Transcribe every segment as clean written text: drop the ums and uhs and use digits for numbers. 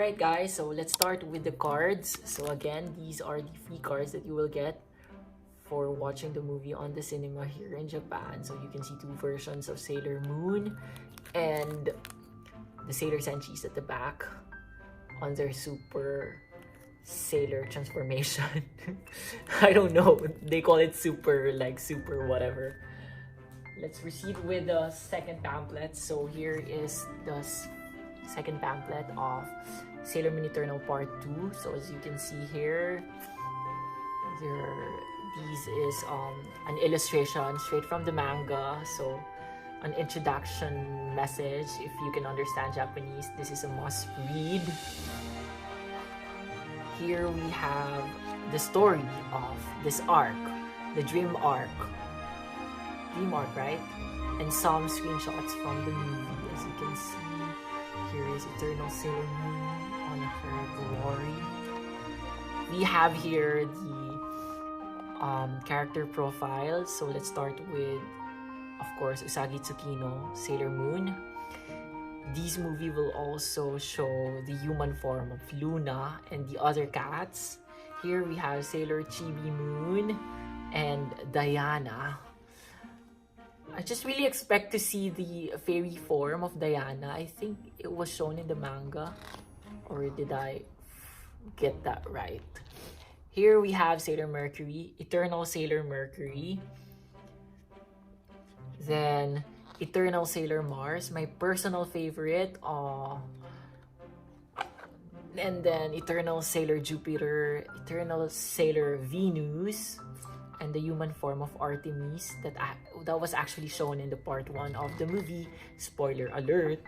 Alright guys, so let's start with the cards. So again, these are the free cards that you will get for watching the movie on the cinema here in Japan. So you can see two versions of Sailor Moon and the Sailor Senshis at the back on their super sailor transformation. I don't know, they call it super whatever. Let's proceed with the second pamphlet. So here is the second pamphlet of Sailor Moon Eternal Part 2. So as you can see here, this is an illustration straight from the manga. So an introduction message. If you can understand Japanese, this is a must read. Here we have the story of this arc, the dream arc, right? And some screenshots from the movie. As you can see, here is Eternal Sailor Moon on her glory. We have here the character profile. So let's start with, of course, Usagi Tsukino, Sailor Moon. This movie will also show the human form of Luna and the other cats. Here we have Sailor Chibi Moon and Diana. I just really expect to see the fairy form of Diana. I think it was shown in the manga. Or did I get that right? Here we have Sailor Mercury, Eternal Sailor Mercury. Then Eternal Sailor Mars, my personal favorite. And then Eternal Sailor Jupiter, Eternal Sailor Venus, and the human form of Artemis that was actually shown in the part 1 of the movie. Spoiler alert.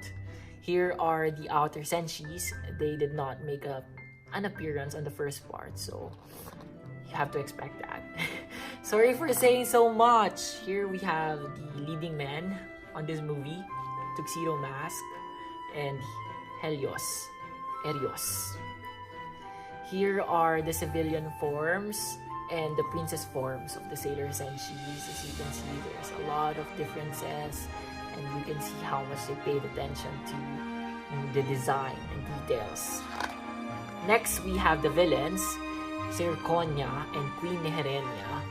Here are the outer senshis. They did not make an appearance on the first part, so you have to expect that. Sorry for saying so much. Here we have the leading men on this movie, Tuxedo Mask and Helios, Erios. Here are the civilian forms and the princess forms of the Sailor Senshis. As you can see, there's a lot of differences, and you can see how much they paid attention to the design and details. Next, we have the villains, Zirconia and Queen Neherenia.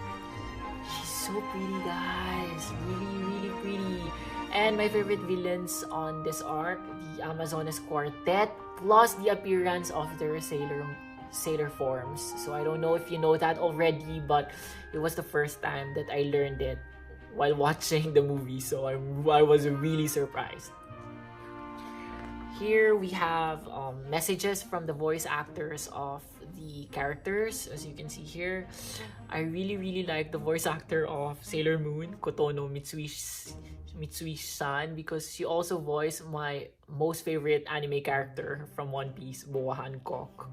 She's so pretty, guys. Really pretty. And my favorite villains on this arc, the Amazones Quartet, plus the appearance of their sailor forms. So I don't know if you know that already, but it was the first time that I learned it while watching the movie, so I was really surprised. Here we have messages from the voice actors of the characters. As you can see here, I really like the voice actor of Sailor Moon, Kotono Mitsui-san, because she also voiced my most favorite anime character from One Piece, Boa Hancock.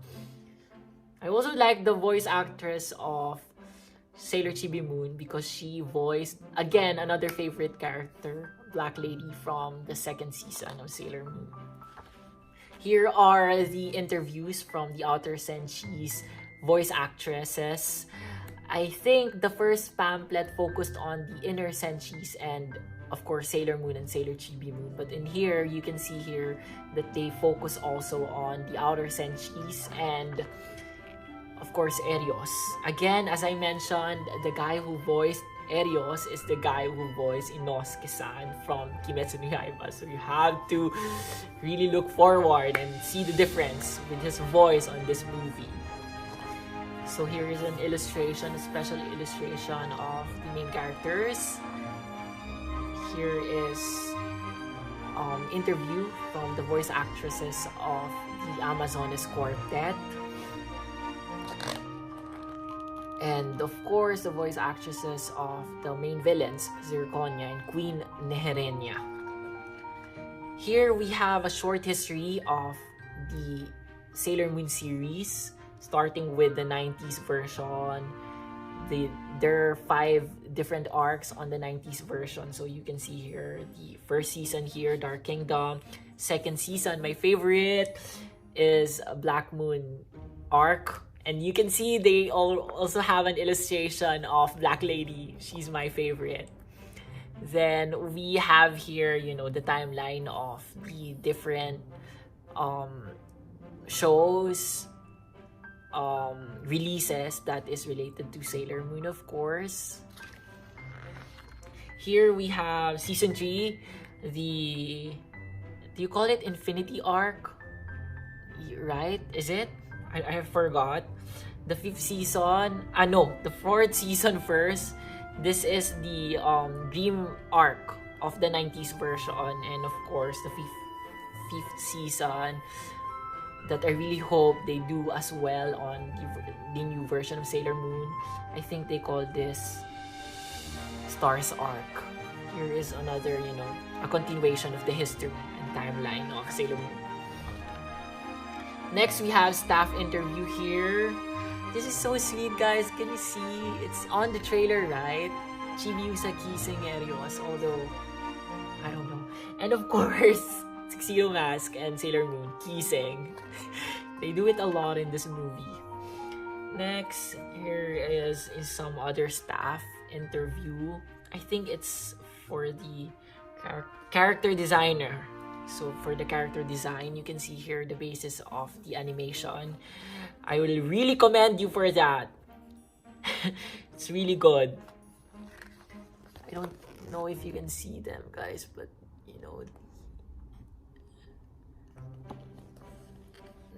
I also like the voice actress of Sailor Chibi Moon because she voiced, again, another favorite character, Black Lady, from the second season of Sailor Moon. Here are the interviews from the outer senshis voice actresses. I think the first pamphlet focused on the inner senshis and, of course, Sailor Moon and Sailor Chibi Moon. But in here, you can see here that they focus also on the outer senshis and, of course, Erios. Again, as I mentioned, the guy who voiced Erios is the guy who voiced Inosuke-san from Kimetsu no Yaiba. So you have to really look forward and see the difference with his voice on this movie. So here is an illustration, a special illustration of the main characters. Here is interview from the voice actresses of the Amazones Quartet. And of course, the voice actresses of the main villains, Zirconia and Queen Neherenia. Here we have a short history of the Sailor Moon series, starting with the 90s version. There are 5 different arcs on the 90s version. So you can see here the first season here, Dark Kingdom. Second season, my favorite, is Black Moon arc. And you can see they also have an illustration of Black Lady. She's my favorite. Then we have here, the timeline of the different shows, releases that is related to Sailor Moon, of course. Here we have season 3, do you call it Infinity Arc? Right? Is it? I forgot. The 5th season. No, the 4th season first. This is the Dream Arc of the 90s version, and of course the 5th season that I really hope they do as well on the new version of Sailor Moon. I think they call this Stars Arc. Here is another, a continuation of the history and timeline of Sailor Moon. Next, we have staff interview here. This is so sweet, guys. Can you see? It's on the trailer, right? Chibiusa kissing Erios, although I don't know. And of course, Tuxedo Mask and Sailor Moon kissing. They do it a lot in this movie. Next, here is some other staff interview. I think it's for the character designer. So for the character design, you can see here the basis of the animation. I will really commend you for that. It's really good. I don't know if you can see them, guys, but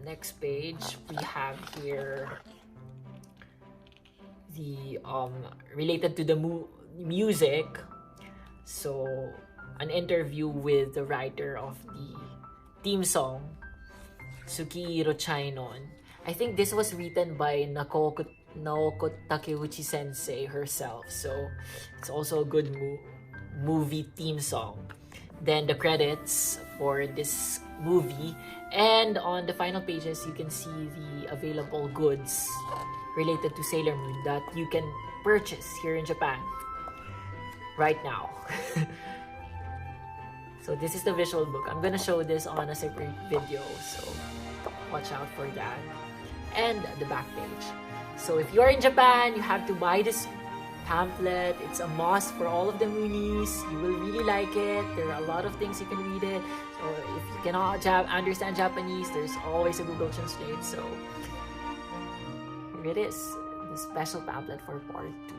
next page we have here the related to the music. So an interview with the writer of the theme song, Tsukihiro Chainon. I think this was written by Naoko Takeuchi sensei herself, so it's also a good movie theme song. Then the credits for this movie, and on the final pages you can see the available goods related to Sailor Moon that you can purchase here in Japan right now. So this is the visual book. I'm gonna show this on a separate video, so watch out for that. And the back page. So if you're in Japan, you have to buy this pamphlet. It's a must for all of the Moonies. You will really like it. There are a lot of things you can read it. So if you cannot understand Japanese, there's always a Google Translate. So here it is, the special pamphlet for part 2.